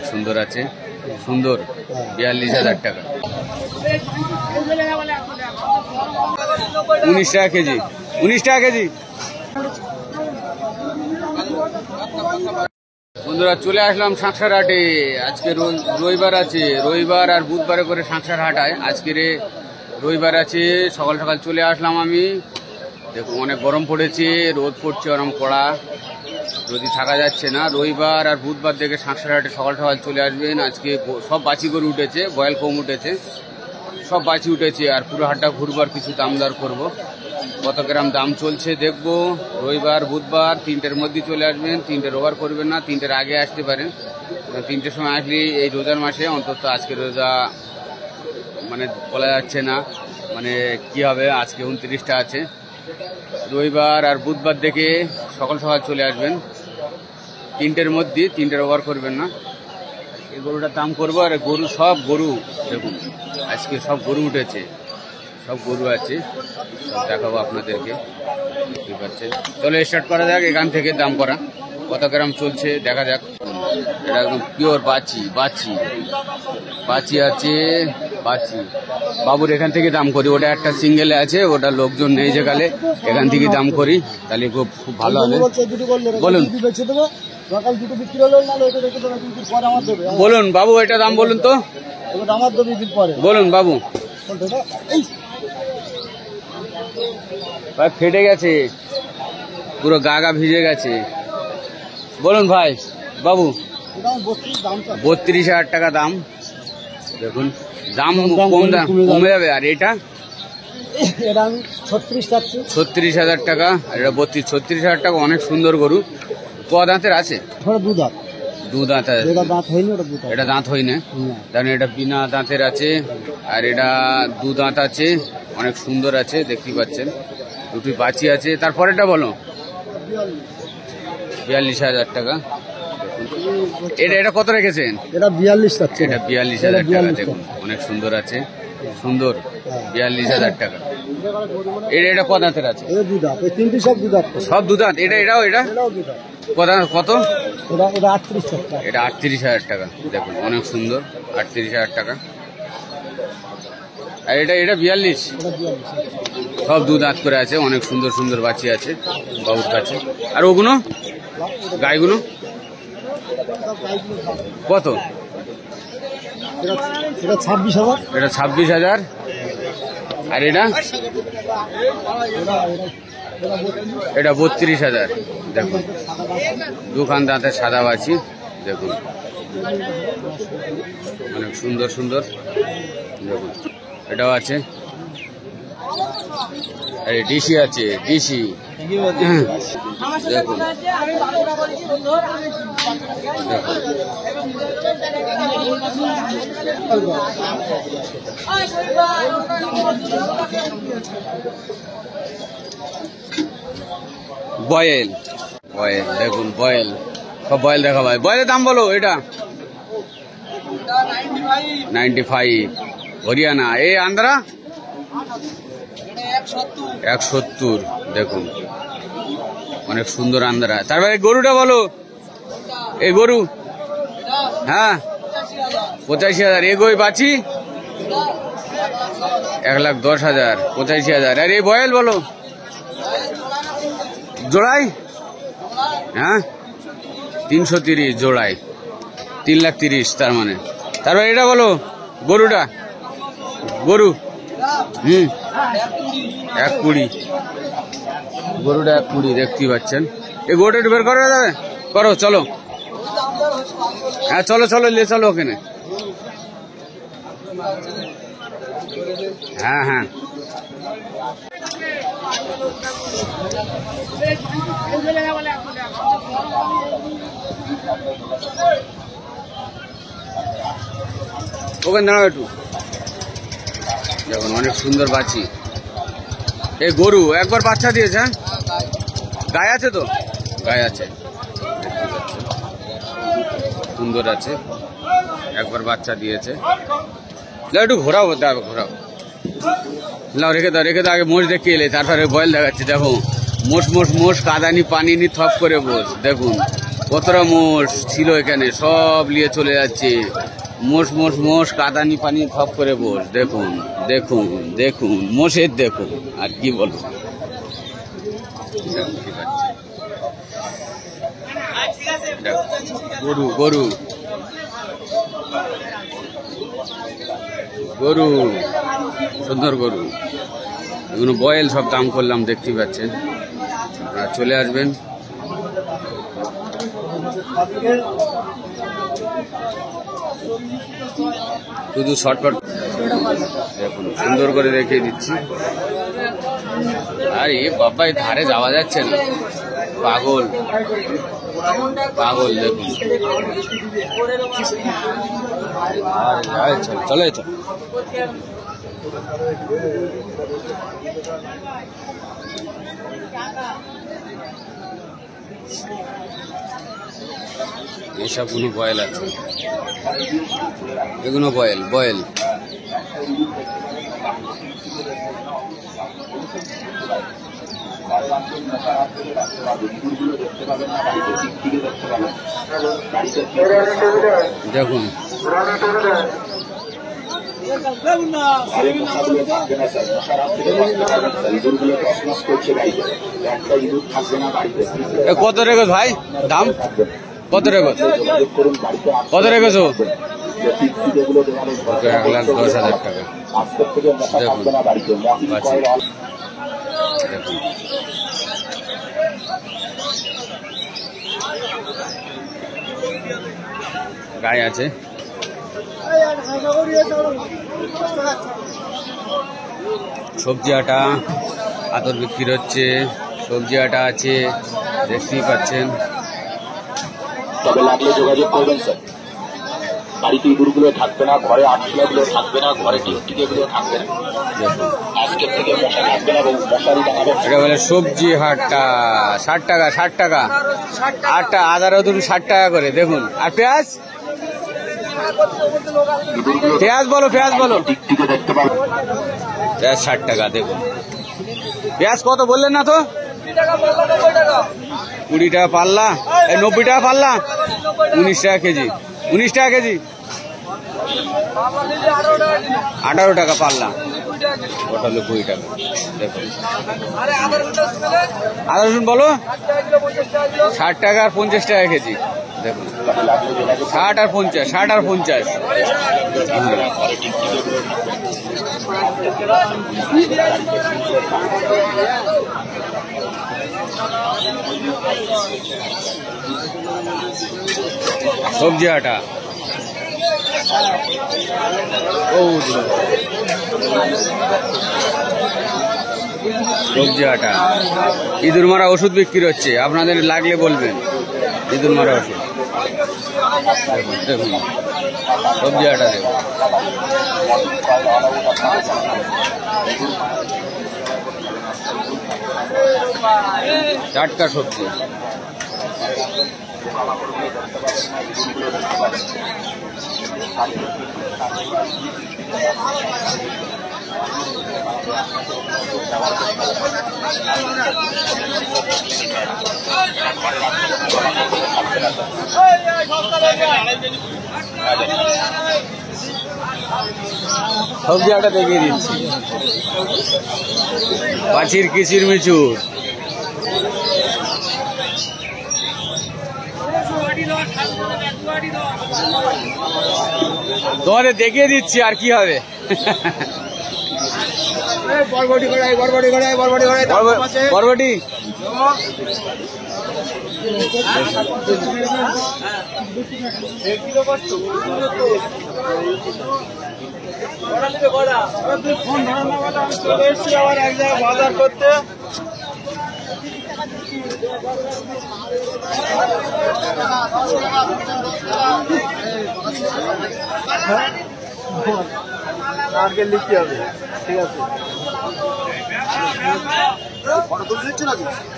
সুন্দর আছে, সুন্দর 42,000 টাকা। 19 টাকা কেজি, 19 টাকা কেজি। বন্ধুরা চলে আসলাম শাঁকসার হাটে। আজকে রবিবার আছে, রবিবার আর বুধবারে করে শাঁকসার হাট হয়। আজকের রবিবার আছে, সকাল সকাল চলে আসলাম আমি। দেখুন অনেক গরম পড়েছে, রোদ পড়ছে ওরম কড়া, যদি থাকা যাচ্ছে না। রবিবার আর বুধবার দেখে শাঁকসার হাটে সকাল সকাল চলে আসবেন। আজকে সব বাছি গরু উঠেছে, বয়েল কম উঠেছে, সব বাছি উঠেছে। আর পুরো হাটটা ঘুরবার, কিছু দাম দর করবো, কত গ্রাম দাম চলছে দেখবো। রবিবার বুধবার 3টের মধ্যে চলে আসবেন, 3টে ওভার করবেন না, 3টের আগে আসতে পারেন। 3টের সময় আসলে এই রোজার মাসে অন্তত, আজকে রোজা মানে বলা যাচ্ছে না মানে কি হবে। আজকে 29টা আছে। রবিবার আর বুধবার দেখে সকাল সকাল চলে আসবেন, 3টের মধ্যে, 3টের ওভার করবেন না। এই গরুটার দাম করবো। আর গরু, সব গরু দেখুন, আজকে সব গরু উঠেছে, সব গরু আছে, সব দেখাবো আপনাদেরকে, দেখতে পাচ্ছেন। চলো স্টার্ট করা যাক এখান থেকে দাম করা, কত গ্রাম চলছে দেখা যাক। এটা একদম পিওর বাছি, বাছি বাছি আছে, বাছি। বাবুর এখান থেকে দাম করি, ওটা একটা সিঙ্গেলে আছে, ওটা লোকজন নেই যেখানে, এখান থেকে দাম করি, তাহলে খুব ভালো হবে। বলুন বলুন বাবু, এটা দাম বলুন তো, বলুন বাবু। ভাই ফেটে গেছে, পুরো গা গা ভিজে গেছে। বলুন ভাই বাবু। 32,000 টাকা দাম। দেখুন দাম কমে যাবে। আর এটা 36,000 টাকা, আর এটা 36,000 টাকা। অনেক সুন্দর গরু। ক দাঁতের আছে? দু দাঁত আছে, এটা দাঁত হয়নি, কারণ এটা বিনা দাঁতের আছে। আর এটা 2 দাঁত আছে, অনেক সুন্দর আছে, দেখতে পাচ্ছেন। দুটি বাছি আছে। তারপরে এটা বলো 42,000 টাকা। এটা কত রেখেছেন? এটা 42, এটা 42,000 টাকা। দেখুন অনেক সুন্দর আছে, সুন্দর, 42,000 টাকা। এটা ক দাঁতের আছে? সব 2 দাঁত। এটাও কত? এটা 38,000 টাকা। দেখুন অনেক সুন্দর, 38,000 টাকা। আর এটা 42, সব 2 দাঁত করে আছে, অনেক সুন্দর সুন্দর বাচ্চি আছে বাবুর কাছে। আর ওগুলো গাইগুলো কত? এটা 26,000। এটা 26,000। আর এটা 32,000। দেখুন দুখান দাঁতের সাদা বাছি, দেখুন অনেক সুন্দর সুন্দর। দেখুন এটাও আছে। আরে ডিসি আছে, ডিসি। দেখুন বয়েল, বয়েল দেখুন, বয়েল, সব বয়েল দেখা ভাই। বয়েলের দাম বলো। এটা 95, হরিয়ানা। এই আন্ধ্রা 170। দেখুন অনেক সুন্দর আন্ধ্রা। তারপরে গরুটা বলো, এই গরু, হ্যাঁ 85,000। এ গই বাছি 1,10,000, 85,000। আর এই বয়েল বলো জোড়াই, হ্যাঁ 330 জোড়াই, 3,30,000 তার মানে। তারপর এটা বলো গরুটা, গরু 120, গরুটা 120, দেখতে পাচ্ছেন। এই গরুটা একটু বের করা যাবে? করো, চলো, হ্যাঁ চলো চলো, লে চলো ওখানে। হ্যাঁ হ্যাঁ ওখানে দাঁড়াও একটু। দেখুন অনেক সুন্দর বাছি। এই গরু একবার বাচ্চা দিয়েছে, হ্যাঁ গায়ে আছে তো, গায়ে আছে, সুন্দর আছে, একবার বাচ্চা দিয়েছে। একটু ঘোরাও, ঘোরাও, লাও রেখে দাও, রেখে দাও। আগে মোষ দেখে এলে, তারপরে বয়েল দেখাচ্ছি। দেখো মোষ মোষ মোষ, কাদানি পানি নি থপ করে বস। দেখুন কতটা মোষ ছিল এখানে, সব নিয়ে চলে যাচ্ছে। মোষ মোষ মোষ, কাদানি পানি থপ করে বস। দেখুন দেখুন দেখুন, মোষের দেখুন, আর কি বলবো। গরু গরু গরু, সুন্দর গরু। এগুলো বয়েল, সব দাম করলাম, দেখতে পাচ্ছেন। আপনারা চলে আসবেন। শুধু শর্টকাট দেখুন, সুন্দর করে দেখিয়ে দিচ্ছি। আর এ বাবা, এই ধারে যাওয়া যাচ্ছে না, পাগল পাগল। দেখুন চলে চল। এইসব কোনো বয়েল আছে, এগুলো বয়েল বয়েল। দেখুন কত রেখেছ ভাই, দাম কত রেখেছ, কত রেখেছো? 1,10,000 টাকা। দেখুন গায়ে আছে। সবজি আটা আতর বিক্রি হচ্ছে, সবজি আটা আছে, দেখতেই পাচ্ছেন। তবে লাগলে যোগাযোগ করবেন স্যার। বাড়িতে ইঁদুরগুলো থাকবে না, ঘরে আটগুলো থাকবে না, ঘরে টিকটিকিগুলো থাকবে না। আজকে থেকে মশা থাকবে না এবং মশারি টাঙাবে। এটা বলে সবজি হাটটা 60 টাকা, 60 টাকা আটটা, আদা রসুন 60 টাকা করে। দেখুন, আর পেঁয়াজ, পেঁয়াজ বলো, পেঁয়াজ বলো। টিকটিকি দেখতে পাবেন। পেঁয়াজ 60 টাকা। দেখুন পেঁয়াজ কত বললেন না তো? 20 টাকা পাল্লা, 90 টাকা পাল্লা, 19 টাকা কেজি, 19 টাকা কেজি, 18 টাকা পাল্লা, ওটা হলো 20 টাকা। দেখুন আদা রসুন বলো 60 টাকা আর 50 টাকা কেজি। দেখুন 60 আর 50, 60 আর 50। সবজি আটা সবজি আটা। ইঁদুর মারা ওষুধ বিক্রি হচ্ছে, আপনাদের লাগলে বলবেন। ইঁদুর মারা ওষুধ। দেখুন সবজি আটা দেখুন। টাটকা সবজি। সবজি আটা দেখিয়ে দিচ্ছি। পাচির কিচির মিচুর। তোমাদের দেখিয়ে দিচ্ছি, আর কি হবে। বরবটি বাজার করতে নারকেল লিখতে হবে। ঠিক আছে,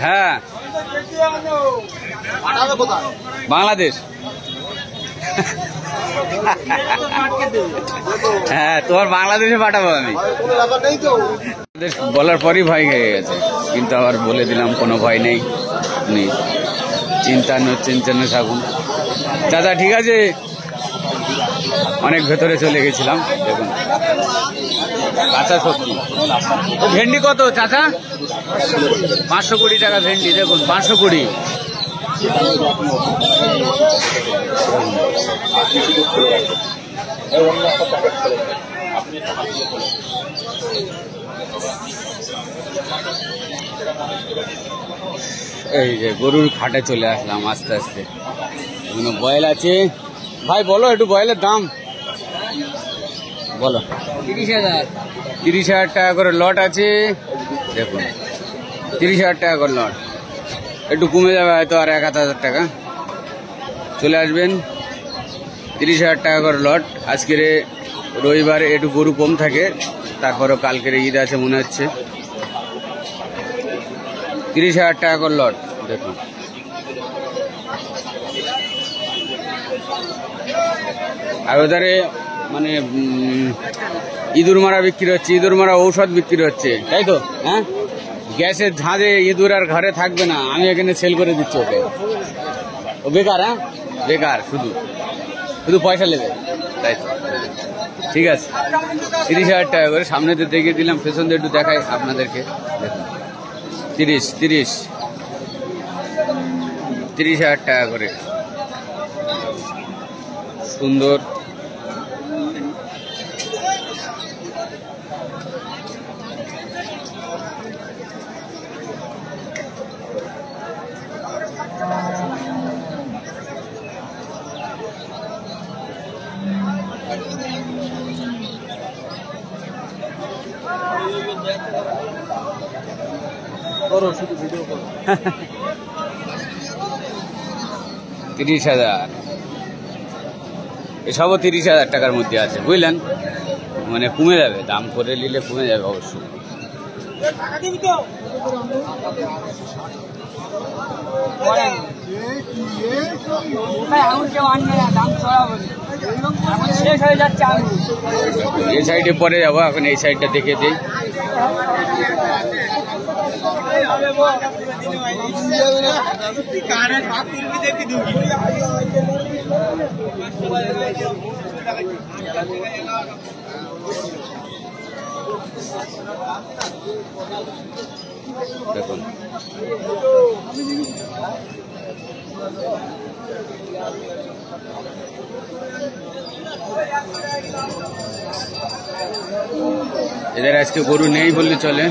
হ্যাঁ বাংলাদেশ। হ্যাঁ তোমার বাংলাদেশে পাঠাবো আমি। বলার পরই ভয় হয়ে গেছে, কিন্তু আবার বলে দিলাম কোনো ভয় নেই। চিন্তানে থাকুন। দাদা ঠিক আছে, অনেক ভেতরে চলে গেছিলাম। দেখুন কাঁচা সবজি। ও ভেন্ডি কত চাচা? 520 টাকা ভেন্ডি। দেখুন 520। এই যে গরুর খাটে চলে আসলাম আস্তে আস্তে। এগুলো বয়েল আছে। ভাই বলো একটু বয়েলের দাম বলো। 30,000। 30,000 টাকা করে লট আছে। দেখুন 30,000 টাকা করে লট। একটু কমে যাবে হয়তো আর 1,000 টাকা। চলে আসবেন। 30,000 টাকা করে লট। আজকের রবিবারে একটু গরু কম থাকে, তারপরেও কালকের ঈদ আছে মনে হচ্ছে। 30,000 টাকা করে লট। দেখুন আর ওধারে মানে ইঁদুর মারা বিক্রি হচ্ছে, ইঁদুর মারা ঔষধ বিক্রি হচ্ছে, তাই তো? হ্যাঁ, গ্যাসের ঝাঁঝে ইঁদুর আর ঘরে থাকবে না, আমি এখানে সেল করে দিচ্ছি ওকে। ও বেকার, হ্যাঁ বেকার, শুধু পয়সা নেবে, তাই তো? ঠিক আছে, 30,000 টাকা করে। সামনে তো দেখিয়ে দিলাম, পেছন দিয়ে একটু দেখাই আপনাদেরকে। দেখুন 30,000 টাকা করে। সুন্দর। করো, শুধু ভিডিও করো। 30,000। এসবও 30,000 টাকার মধ্যে আছে, বুঝলেন? মানে কমে যাবে, দাম করে নিলে কমে যাবে অবশ্যই। এই সাইডে পরে যাবো, এখন এই সাইডটা দেখে দিই। দেখুন এদের আজকে গরু নেই বললে চলে।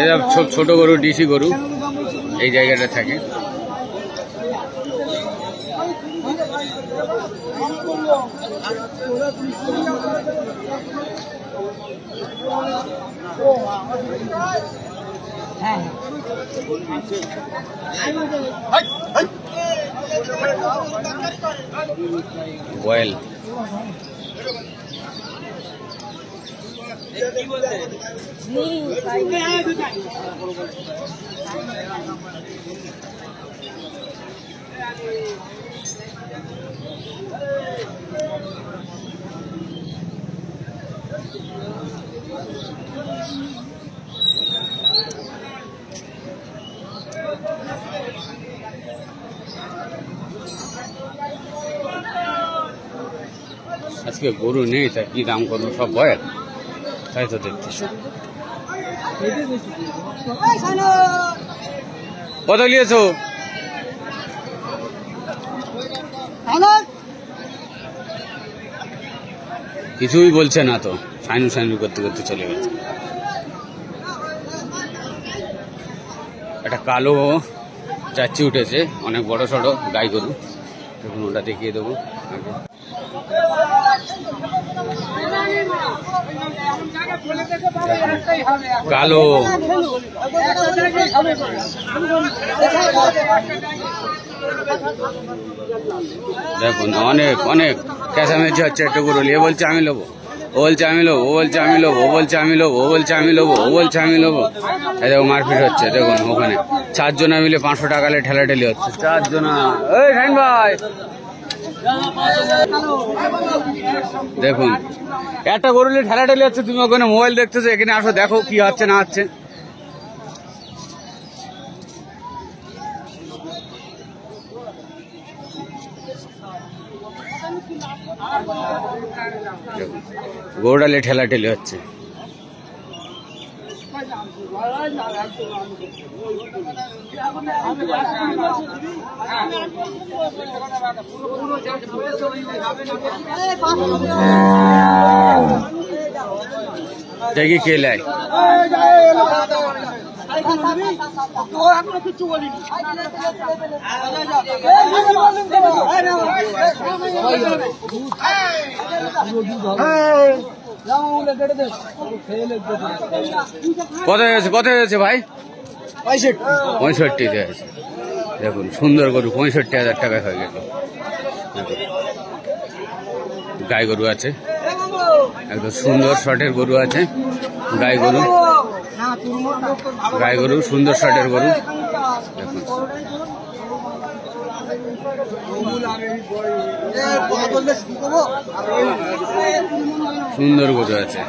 এরা ছোট গরু, ডিসি গরু এই জায়গাটা থাকে। বয়েল আজকে গরু নেই, তা কি দাম করবো, সব বয়েল, তাই তো দেখতেছি। কত নিয়েছো? কিছুই বলছে না তো, সাইনু করতে করতে চলে গেছে। একটা কালো চাচ্ছি উঠেছে, অনেক বড় সড়ো গাই গরু। দেখুন ওটা দেখিয়ে দেবো। কালো, 30,000 দেখুন অনেক অনেক চেঁচামেচি হচ্ছে একটু গরু নিয়ে বলছে আমি নেবো, ও বলছে আমি নেবো, ও বলছে আমি নেবো, ও বলছে আমি নেবো, ও বলছে আমি নেবো, ও বলছে আমি নেবো। এই দেখো মারপিট হচ্ছে, দেখুন ওখানে 4 জনা মিলে 500 টাকা ঠেলাঠেলি হচ্ছে। 4 জনা, এই খাইন ভাই দেখুন একটা গরু নিয়ে ঠেলাঠেলি হচ্ছে। তুমি ওখানে মোবাইল দেখতেছো, এখানে আসো দেখো কি হচ্ছে না হচ্ছে। গরুটা নিয়ে ঠেলাঠেলি হচ্ছে। দেখি কে লাই কত হয়েছে, কত হয়েছে ভাই? 65 হয়েছে। দেখুন সুন্দর গরু 65,000 টাকা হয়ে গেল। গাই গরু আছে, একদম সুন্দর শটের গরু আছে। গাই গরু, গাই গরু সুন্দর শটের গরু। দেখুন সুন্দর গরু আছে।